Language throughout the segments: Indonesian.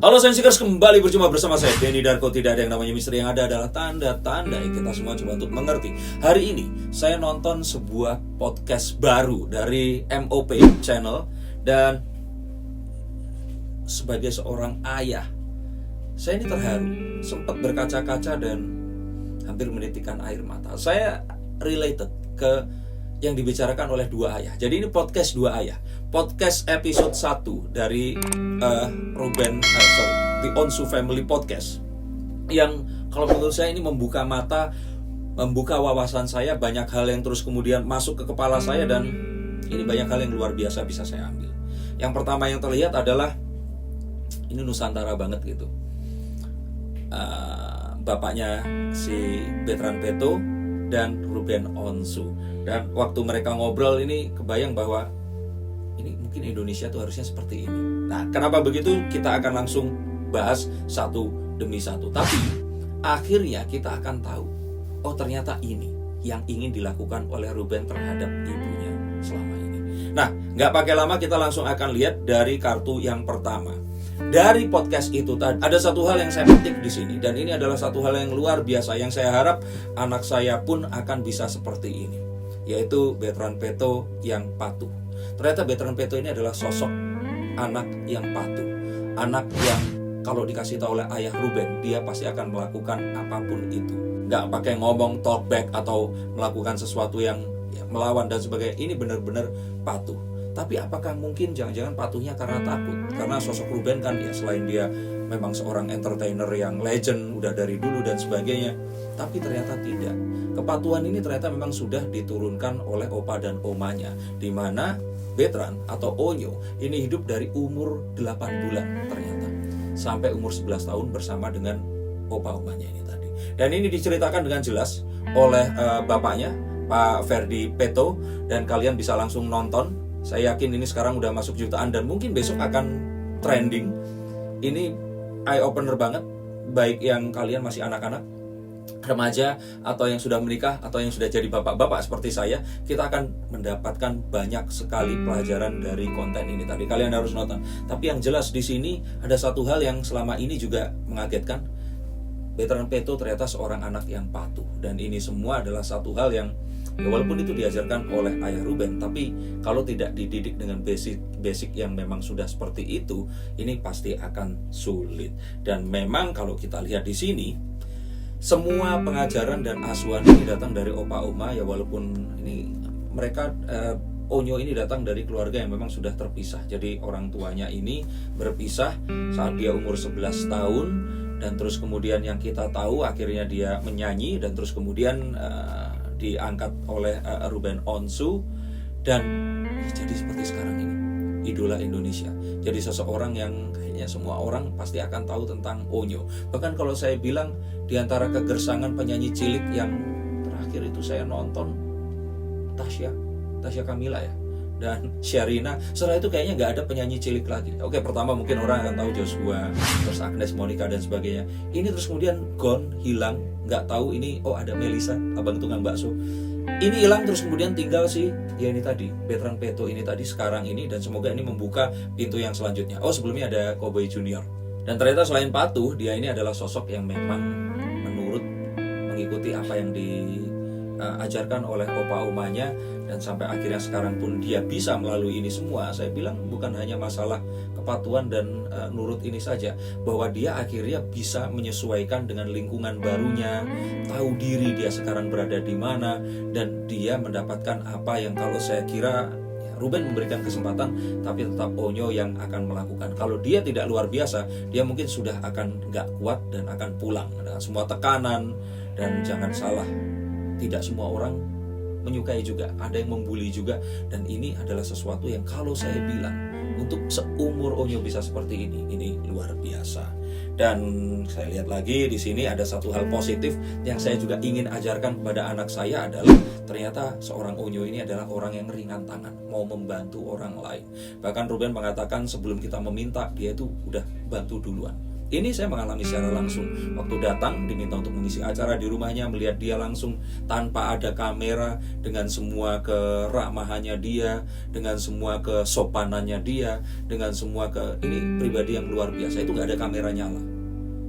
Halo Sensikers, kembali berjumpa bersama saya Denny Darko. Tidak ada yang namanya misteri, yang ada adalah tanda-tanda yang kita semua coba untuk mengerti. Hari ini saya nonton sebuah podcast baru dari MOP Channel. Dan sebagai seorang ayah, saya ini terharu, sempat berkaca-kaca dan hampir menitikan air mata. Saya related ke yang dibicarakan oleh dua ayah. Jadi ini podcast dua ayah. Podcast episode 1 dari The Onsu Family Podcast. Yang kalau menurut saya ini membuka mata, membuka wawasan saya. Banyak hal yang terus kemudian masuk ke kepala saya. Dan ini banyak hal yang luar biasa bisa saya ambil. Yang pertama yang terlihat adalah ini Nusantara banget gitu. Bapaknya si Bertrand Peto dan Ruben Onsu. Dan waktu mereka ngobrol ini kebayang bahwa ini mungkin Indonesia tuh harusnya seperti ini. Nah, kenapa begitu? Kita akan langsung bahas satu demi satu. Tapi akhirnya kita akan tahu, oh ternyata ini yang ingin dilakukan oleh Ruben terhadap ibunya selama ini. Nah, nggak pakai lama, kita langsung akan lihat dari kartu yang pertama. Dari podcast itu tadi ada satu hal yang saya petik di sini, dan ini adalah satu hal yang luar biasa yang saya harap anak saya pun akan bisa seperti ini, yaitu Bertrand Peto yang patuh. Ternyata Bertrand Peto ini adalah sosok anak yang patuh, anak yang kalau dikasih tahu oleh ayah Ruben, dia pasti akan melakukan apapun itu. Nggak pakai ngomong talk back atau melakukan sesuatu yang melawan dan sebagainya. Ini benar-benar patuh. Tapi apakah mungkin jangan-jangan patuhnya karena takut? Karena sosok Ruben kan ya, selain dia memang seorang entertainer yang legend udah dari dulu dan sebagainya, tapi ternyata tidak. Kepatuhan ini ternyata memang sudah diturunkan oleh opa dan omanya, di mana Bertrand atau Onyo ini hidup dari umur 8 bulan ternyata sampai umur 11 tahun bersama dengan opa omanya ini tadi. Dan ini diceritakan dengan jelas oleh bapaknya, Pak Ferdi Peto, dan kalian bisa langsung nonton. Saya yakin ini sekarang udah masuk jutaan dan mungkin besok akan trending. Ini eye opener banget, baik yang kalian masih anak-anak, remaja, atau yang sudah menikah, atau yang sudah jadi bapak-bapak seperti saya. Kita akan mendapatkan banyak sekali pelajaran dari konten ini tadi. Kalian harus nonton. Tapi yang jelas di sini ada satu hal yang selama ini juga mengagetkan. Bertrand Peto ternyata seorang anak yang patuh, dan ini semua adalah satu hal yang ya, walaupun itu diajarkan oleh ayah Ruben, tapi kalau tidak dididik dengan basic yang memang sudah seperti itu, ini pasti akan sulit. Dan memang kalau kita lihat di sini, semua pengajaran dan asuhan ini datang dari opa oma ya, walaupun ini mereka Onyo ini datang dari keluarga yang memang sudah terpisah. Jadi orang tuanya ini berpisah saat dia umur 11 tahun. Dan terus kemudian yang kita tahu akhirnya dia menyanyi, dan terus kemudian diangkat oleh Ruben Onsu, dan jadi seperti sekarang ini idola Indonesia. Jadi seseorang yang kayaknya semua orang pasti akan tahu tentang Onyo. Bahkan kalau saya bilang di antara kegersangan penyanyi cilik yang terakhir itu saya nonton, Tasya Kamila ya, dan Sherina. Setelah itu kayaknya nggak ada penyanyi cilik lagi. Oke, pertama mungkin orang akan tahu Joshua, terus Agnes Monica dan sebagainya. Ini terus kemudian gone, hilang, nggak tahu ini. Oh, ada Melisa, abang tukang bakso. Ini hilang, terus kemudian tinggal si ya ini tadi Bertrand Peto ini tadi sekarang ini, dan semoga ini membuka pintu yang selanjutnya. Oh, sebelumnya ada Cowboy Junior. Dan ternyata selain patuh, dia ini adalah sosok yang memang menurut, mengikuti apa yang diajarkan oleh opa omanya, dan sampai akhirnya sekarang pun dia bisa melalui ini semua. Saya bilang bukan hanya masalah kepatuhan dan nurut ini saja, bahwa dia akhirnya bisa menyesuaikan dengan lingkungan barunya, tahu diri dia sekarang berada di mana, dan dia mendapatkan apa yang kalau saya kira Ruben memberikan kesempatan, tapi tetap Onyo yang akan melakukan. Kalau dia tidak luar biasa, dia mungkin sudah akan nggak kuat dan akan pulang dengan semua tekanan. Dan jangan salah, tidak semua orang menyukai juga, ada yang membuli juga. Dan ini adalah sesuatu yang kalau saya bilang untuk seumur Onyo bisa seperti ini luar biasa. Dan saya lihat lagi di sini ada satu hal positif yang saya juga ingin ajarkan kepada anak saya, adalah ternyata seorang Onyo ini adalah orang yang ringan tangan, mau membantu orang lain. Bahkan Ruben mengatakan sebelum kita meminta, dia itu udah bantu duluan. Ini saya mengalami secara langsung. Waktu datang diminta untuk mengisi acara di rumahnya, melihat dia langsung tanpa ada kamera, dengan semua keramahannya dia, dengan semua kesopanannya dia, dengan semua ini pribadi yang luar biasa. Itu nggak ada kamera nyala.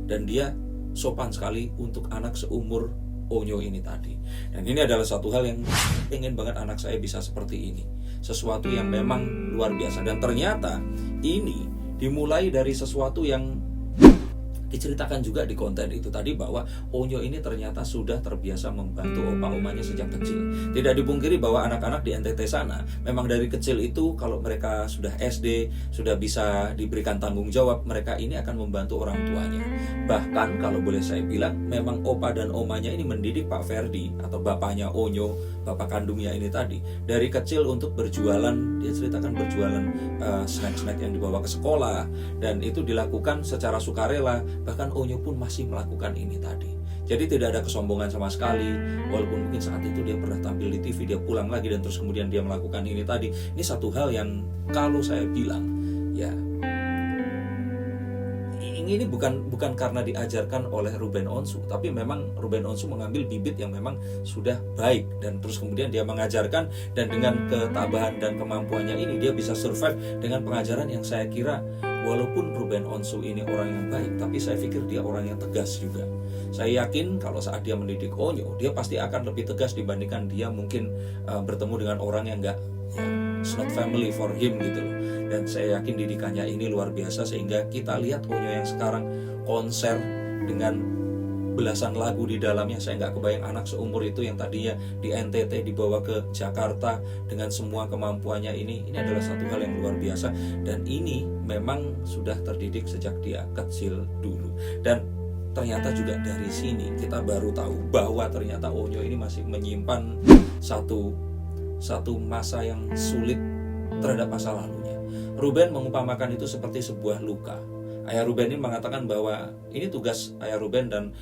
Dan dia sopan sekali untuk anak seumur Onyo ini tadi. Dan ini adalah satu hal yang pengen banget anak saya bisa seperti ini. Sesuatu yang memang luar biasa. Dan ternyata ini dimulai dari sesuatu yang diceritakan juga di konten itu tadi, bahwa Onyo ini ternyata sudah terbiasa membantu opa-omanya sejak kecil. Tidak dipungkiri bahwa anak-anak di NTT sana memang dari kecil itu kalau mereka sudah SD, sudah bisa diberikan tanggung jawab, mereka ini akan membantu orang tuanya. Bahkan kalau boleh saya bilang, memang opa dan omanya ini mendidik Pak Ferdi atau bapaknya Onyo, bapak kandungnya ini tadi, dari kecil untuk berjualan. Dia ceritakan berjualan snack-snack yang dibawa ke sekolah, dan itu dilakukan secara sukarela. Bahkan Onyo pun masih melakukan ini tadi. Jadi tidak ada kesombongan sama sekali. Walaupun mungkin saat itu dia pernah tampil di TV, dia pulang lagi dan terus kemudian dia melakukan ini tadi. Ini satu hal yang kalau saya bilang, ya, ini bukan karena diajarkan oleh Ruben Onsu, tapi memang Ruben Onsu mengambil bibit yang memang sudah baik, dan terus kemudian dia mengajarkan, dan dengan ketabahan dan kemampuannya ini dia bisa survive dengan pengajaran yang saya kira, walaupun Ruben Onsu ini orang yang baik, tapi saya pikir dia orang yang tegas juga. Saya yakin kalau saat dia mendidik Onyo, dia pasti akan lebih tegas dibandingkan dia mungkin bertemu dengan orang yang it's not family for him gitu loh. Dan saya yakin didikannya ini luar biasa, sehingga kita lihat Onyo yang sekarang konser dengan belasan lagu di dalamnya. Saya nggak kebayang anak seumur itu yang tadinya di NTT dibawa ke Jakarta dengan semua kemampuannya ini adalah satu hal yang luar biasa. Dan ini memang sudah terdidik sejak dia kecil dulu. Dan ternyata juga dari sini kita baru tahu bahwa ternyata Onyo ini masih menyimpan satu masa yang sulit terhadap masa lalunya. Ruben mengumpamakan itu seperti sebuah luka. Ayah Ruben ini mengatakan bahwa ini tugas Ayah Ruben dan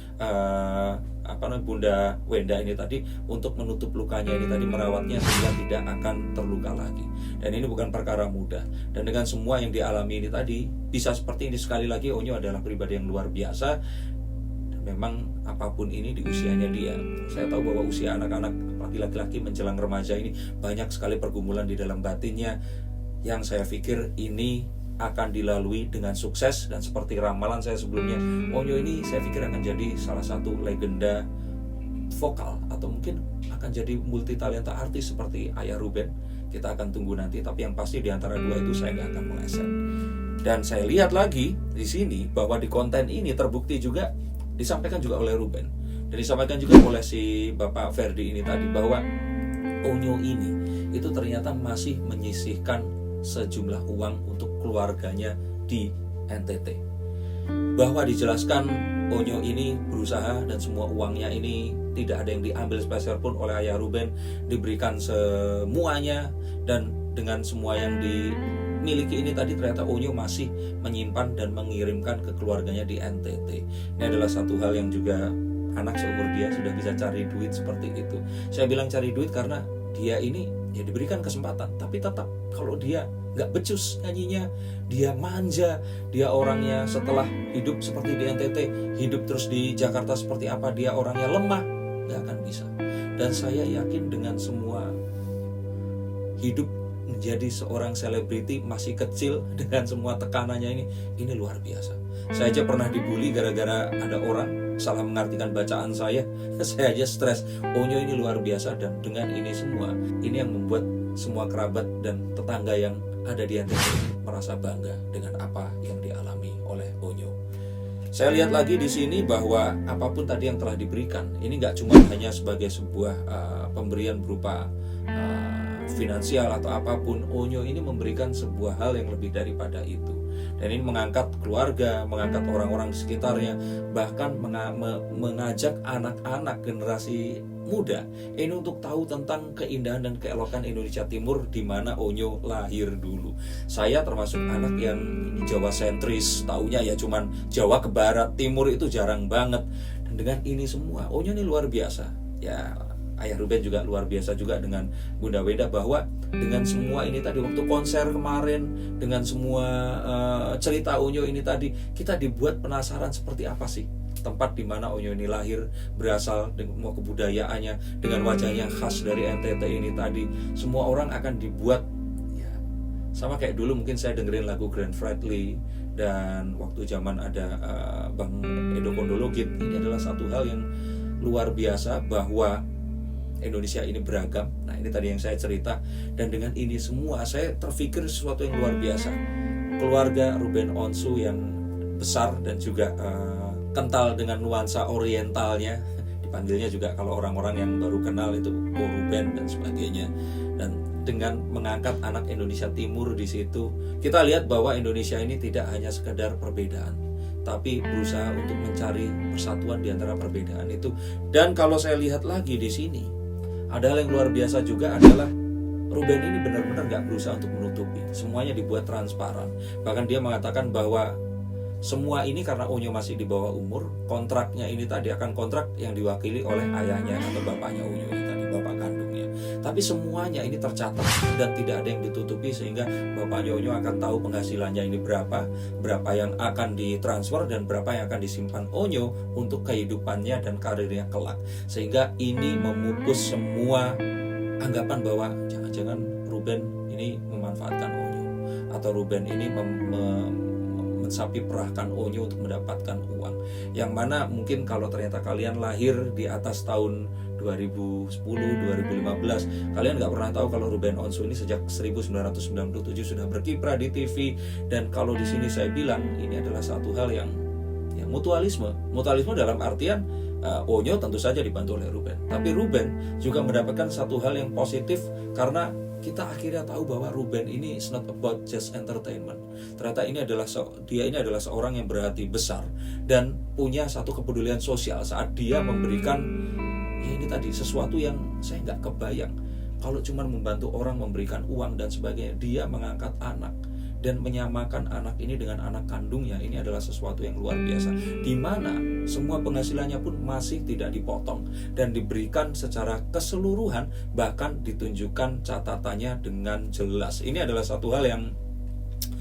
Bunda Wenda ini tadi untuk menutup lukanya ini tadi, merawatnya sehingga tidak akan terluka lagi. Dan ini bukan perkara mudah. Dan dengan semua yang dialami ini tadi, bisa seperti ini. Sekali lagi, Onyo adalah pribadi yang luar biasa. Dan memang apapun ini di usianya dia, saya tahu bahwa usia anak-anak, apalagi laki-laki menjelang remaja ini, banyak sekali pergumulan di dalam batinnya, yang saya pikir ini akan dilalui dengan sukses. Dan seperti ramalan saya sebelumnya, Onyo ini saya pikir akan jadi salah satu legenda vokal, atau mungkin akan jadi multi talenta artis seperti Ayah Ruben. Kita akan tunggu nanti, tapi yang pasti di antara dua itu saya nggak akan meleset. Dan saya lihat lagi di sini bahwa di konten ini terbukti juga disampaikan juga oleh Ruben, dan disampaikan juga oleh si Bapak Ferdi ini tadi, bahwa Onyo ini itu ternyata masih menyisihkan sejumlah uang untuk keluarganya di NTT. Bahwa dijelaskan Onyo ini berusaha dan semua uangnya ini tidak ada yang diambil spesial pun oleh Ayah Ruben, diberikan semuanya, dan dengan semua yang dimiliki ini tadi ternyata Onyo masih menyimpan dan mengirimkan ke keluarganya di NTT. Ini adalah satu hal yang juga anak seumur dia sudah bisa cari duit seperti itu. Saya bilang cari duit karena dia ini ya diberikan kesempatan, tapi tetap kalau dia nggak becus nyanyinya, dia manja, dia orangnya setelah hidup seperti di NTT, hidup terus di Jakarta seperti apa, dia orangnya lemah, nggak akan bisa. Dan saya yakin dengan semua hidup menjadi seorang selebriti masih kecil dengan semua tekanannya ini luar biasa. Saya aja pernah dibully gara-gara ada orang salah mengartikan bacaan saya aja stres. Onyo ini luar biasa, dan dengan ini semua, ini yang membuat semua kerabat dan tetangga yang ada di NTT merasa bangga dengan apa yang dialami oleh Onyo. Saya lihat lagi di sini bahwa apapun tadi yang telah diberikan, ini nggak cuma hanya sebagai sebuah pemberian berupa finansial atau apapun. Onyo ini memberikan sebuah hal yang lebih daripada itu. Dan ini mengangkat keluarga, mengangkat orang-orang di sekitarnya, bahkan mengajak anak-anak generasi muda ini untuk tahu tentang keindahan dan keelokan Indonesia Timur, di mana Onyo lahir dulu. Saya termasuk anak yang Jawa sentris, taunya ya cuman Jawa ke barat, timur itu jarang banget. Dan dengan ini semua, Onyo ini luar biasa. Ya, ayah Ruben juga luar biasa juga dengan Bunda Weda, bahwa dengan semua ini tadi, waktu konser kemarin, dengan semua cerita Onyo ini tadi, kita dibuat penasaran seperti apa sih tempat di mana Onyo ini lahir, berasal, dengan semua kebudayaannya, dengan wajahnya khas dari NTT ini tadi. Semua orang akan dibuat ya, sama kayak dulu mungkin saya dengerin lagu Glenn Fredly, dan waktu zaman ada Bang Edo Kondologit. Ini adalah satu hal yang luar biasa, bahwa Indonesia ini beragam. Nah, ini tadi yang saya cerita, dan dengan ini semua saya terpikir sesuatu yang luar biasa. Keluarga Ruben Onsu yang besar dan juga kental dengan nuansa orientalnya, dipanggilnya juga kalau orang-orang yang baru kenal itu Ko Ruben dan sebagainya. Dan dengan mengangkat anak Indonesia Timur di situ, kita lihat bahwa Indonesia ini tidak hanya sekedar perbedaan, tapi berusaha untuk mencari persatuan di antara perbedaan itu. Dan kalau saya lihat lagi di sini, ada hal yang luar biasa juga adalah Ruben ini benar-benar gak berusaha untuk menutupi. Semuanya dibuat transparan. Bahkan dia mengatakan bahwa semua ini karena Onyo masih di bawah umur, kontraknya ini tadi akan kontrak yang diwakili oleh ayahnya atau bapaknya Onyo ini tadi, bapak kandungnya. Tapi semuanya ini tercatat dan tidak ada yang ditutupi, sehingga bapaknya Onyo akan tahu penghasilannya ini berapa yang akan ditransfer dan berapa yang akan disimpan Onyo untuk kehidupannya dan karirnya kelak. Sehingga ini memupus semua anggapan bahwa jangan-jangan Ruben ini memanfaatkan Onyo, atau Ruben ini mensapi perahkan Onyo untuk mendapatkan uang. Yang mana mungkin kalau ternyata kalian lahir di atas tahun 2010, 2015, kalian nggak pernah tahu kalau Ruben Onsu ini sejak 1997 sudah berkiprah di TV. Dan kalau di sini saya bilang ini adalah satu hal yang mutualisme dalam artian Onyo tentu saja dibantu oleh Ruben, tapi Ruben juga mendapatkan satu hal yang positif, karena kita akhirnya tahu bahwa Ruben ini is not about just entertainment. Ternyata dia ini adalah seorang yang berhati besar dan punya satu kepedulian sosial saat dia memberikan ini tadi sesuatu yang saya nggak kebayang. Kalau cuma membantu orang, memberikan uang dan sebagainya, dia mengangkat anak dan menyamakan anak ini dengan anak kandungnya. Ini adalah sesuatu yang luar biasa, di mana semua penghasilannya pun masih tidak dipotong dan diberikan secara keseluruhan, bahkan ditunjukkan catatannya dengan jelas. Ini adalah satu hal yang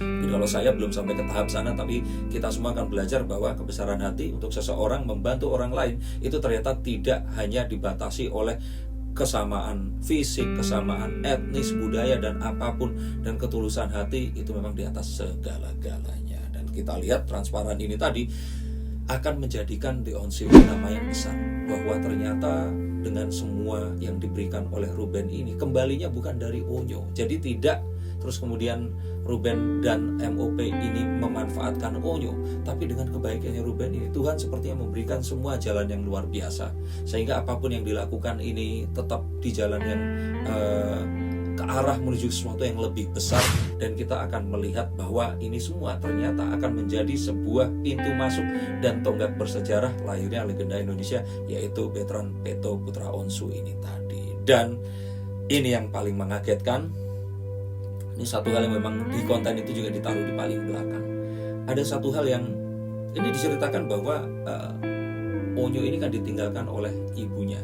kalau saya belum sampai ke tahap sana, tapi kita semua akan belajar bahwa kebesaran hati untuk seseorang membantu orang lain itu ternyata tidak hanya dibatasi oleh kesamaan fisik, kesamaan etnis, budaya, dan apapun. Dan ketulusan hati itu memang di atas segala-galanya. Dan kita lihat transparan ini tadi akan menjadikan The Onsu nama yang besar, bahwa ternyata dengan semua yang diberikan oleh Ruben ini, kembalinya bukan dari Onyo. Jadi tidak terus kemudian Ruben dan MOP ini memanfaatkan Onyo, tapi dengan kebaikannya Ruben ini, Tuhan sepertinya memberikan semua jalan yang luar biasa, sehingga apapun yang dilakukan ini tetap di jalan yang ke arah menuju sesuatu yang lebih besar. Dan kita akan melihat bahwa ini semua ternyata akan menjadi sebuah pintu masuk dan tonggak bersejarah lahirnya legenda Indonesia, yaitu Bertrand Peto Putra Onsu ini tadi. Dan ini yang paling mengagetkan. Ini satu hal yang memang di konten itu juga ditaruh di paling belakang. Ada satu hal yang ini diceritakan bahwa Onyo ini kan ditinggalkan oleh ibunya.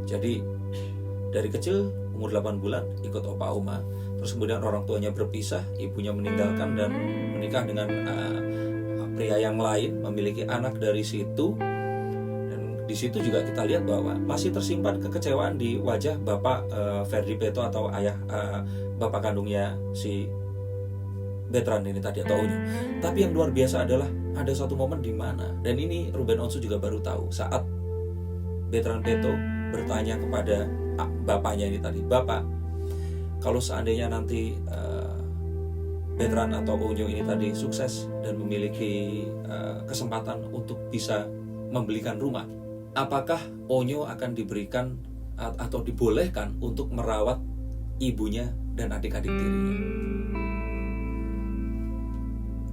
Jadi dari kecil umur 8 bulan ikut opa oma, terus kemudian orang tuanya berpisah, ibunya meninggalkan dan menikah dengan pria yang lain, memiliki anak dari situ. Dan di situ juga kita lihat bahwa masih tersimpan kekecewaan di wajah Bapak Ferdi Peto atau ayah bapak kandungnya si Bertrand ini tadi atau Onyo. Tapi yang luar biasa adalah ada satu momen di mana, dan ini Ruben Onsu juga baru tahu, saat Bertrand Peto bertanya kepada bapaknya ini tadi, "Bapak, kalau seandainya nanti Bertrand atau Onyo ini tadi sukses dan memiliki kesempatan untuk bisa membelikan rumah, apakah Onyo akan diberikan atau dibolehkan untuk merawat ibunya dan adik-adik tirinya?"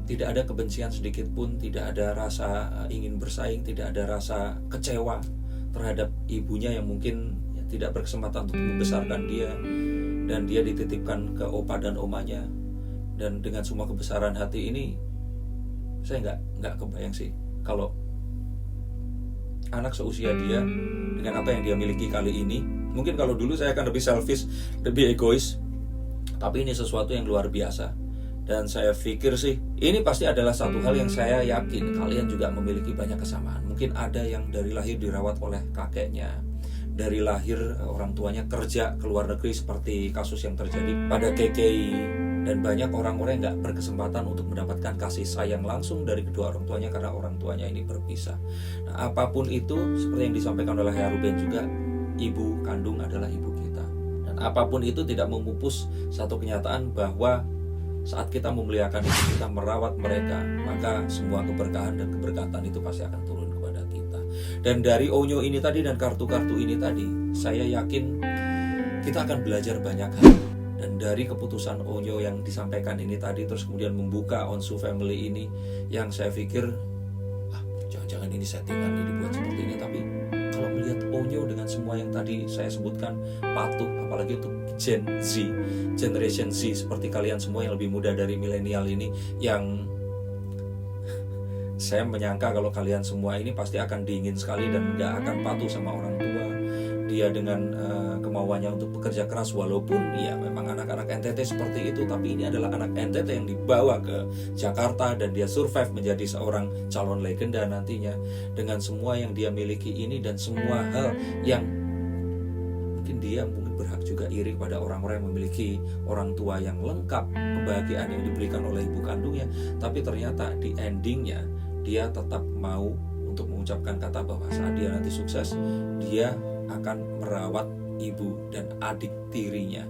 Tidak ada kebencian sedikit pun, tidak ada rasa ingin bersaing, tidak ada rasa kecewa terhadap ibunya yang mungkin tidak berkesempatan untuk membesarkan dia, dan dia dititipkan ke opa dan omanya. Dan dengan semua kebesaran hati ini, saya nggak kebayang sih kalau anak seusia dia dengan apa yang dia miliki kali ini, Mungkin kalau dulu saya akan lebih selfish, lebih egois, tapi ini sesuatu yang luar biasa. Dan saya pikir sih, ini pasti adalah satu hal yang saya yakin kalian juga memiliki banyak kesamaan. Mungkin ada yang dari lahir dirawat oleh kakeknya, dari lahir orang tuanya kerja ke luar negeri seperti kasus yang terjadi pada KKI. Dan banyak orang-orang yang gak berkesempatan untuk mendapatkan kasih sayang langsung dari kedua orang tuanya karena orang tuanya ini berpisah. Nah, apapun itu, seperti yang disampaikan oleh Ruben juga, ibu kandung adalah ibu kita. Dan apapun itu tidak memupus satu kenyataan bahwa saat kita memuliakan ibu kita, merawat mereka, maka semua keberkahan dan keberkatan itu pasti akan turun kepada kita. Dan dari Onyo ini tadi dan kartu-kartu ini tadi, saya yakin kita akan belajar banyak hal. Dan dari keputusan Onyo yang disampaikan ini tadi, terus kemudian membuka Onsu Family ini, yang saya pikir, jangan-jangan ini settingan, ini dibuat seperti ini. Tapi kalau melihat Onyo dengan semua yang tadi saya sebutkan, patuh, apalagi untuk Gen Z, Generation Z, seperti kalian semua yang lebih muda dari milenial ini, yang saya menyangka kalau kalian semua ini pasti akan dingin sekali dan gak akan patuh sama orang tua. Dia dengan kemauannya untuk bekerja keras, walaupun ya memang anak-anak NTT seperti itu, tapi ini adalah anak NTT yang dibawa ke Jakarta dan dia survive menjadi seorang calon legenda nantinya, dengan semua yang dia miliki ini dan semua hal yang mungkin dia berhak juga iri pada orang-orang yang memiliki orang tua yang lengkap, kebahagiaan yang diberikan oleh ibu kandungnya. Tapi ternyata di endingnya dia tetap mau untuk mengucapkan kata bahwa saat dia nanti sukses, dia akan merawat ibu dan adik tirinya.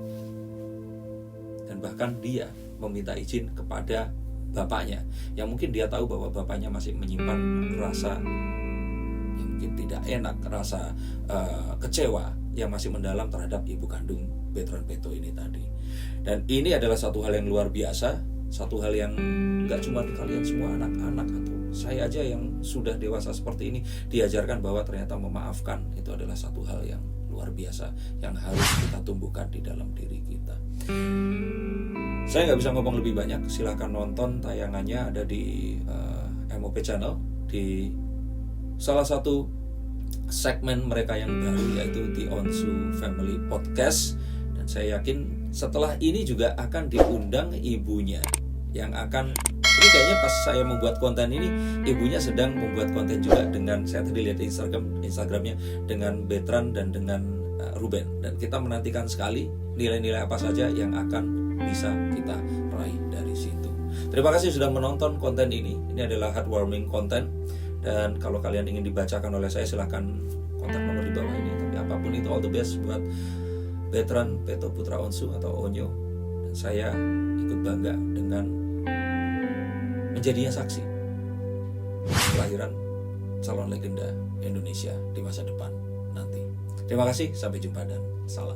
Dan bahkan dia meminta izin kepada bapaknya, yang mungkin dia tahu bahwa bapaknya masih menyimpan rasa yang mungkin tidak enak, rasa kecewa yang masih mendalam terhadap ibu kandung Bertrand Peto ini tadi. Dan ini adalah satu hal yang luar biasa, satu hal yang gak cuma kalian semua anak-anak atau saya aja yang sudah dewasa seperti ini diajarkan bahwa ternyata memaafkan itu adalah satu hal yang luar biasa yang harus kita tumbuhkan di dalam diri kita. Saya nggak bisa ngomong lebih banyak, silahkan nonton tayangannya, ada di MOP Channel, di salah satu segmen mereka yang baru, yaitu The Onsu Family Podcast. Dan saya yakin setelah ini juga akan diundang ibunya yang akan, ini kayaknya pas saya membuat konten ini, ibunya sedang membuat konten juga dengan, saya tadi lihat di Instagramnya, dengan Bertrand dan dengan Ruben. Dan kita menantikan sekali nilai-nilai apa saja yang akan bisa kita raih dari situ. Terima kasih sudah menonton konten ini. Ini adalah heartwarming konten. Dan kalau kalian ingin dibacakan oleh saya, silahkan kontak nomor di bawah ini. Tapi apapun itu, all the best buat Bertrand Peto Putra Onsu atau Onyo. Dan saya ikut bangga dengan menjadinya saksi kelahiran calon legenda Indonesia di masa depan nanti. Terima kasih, sampai jumpa dan salam.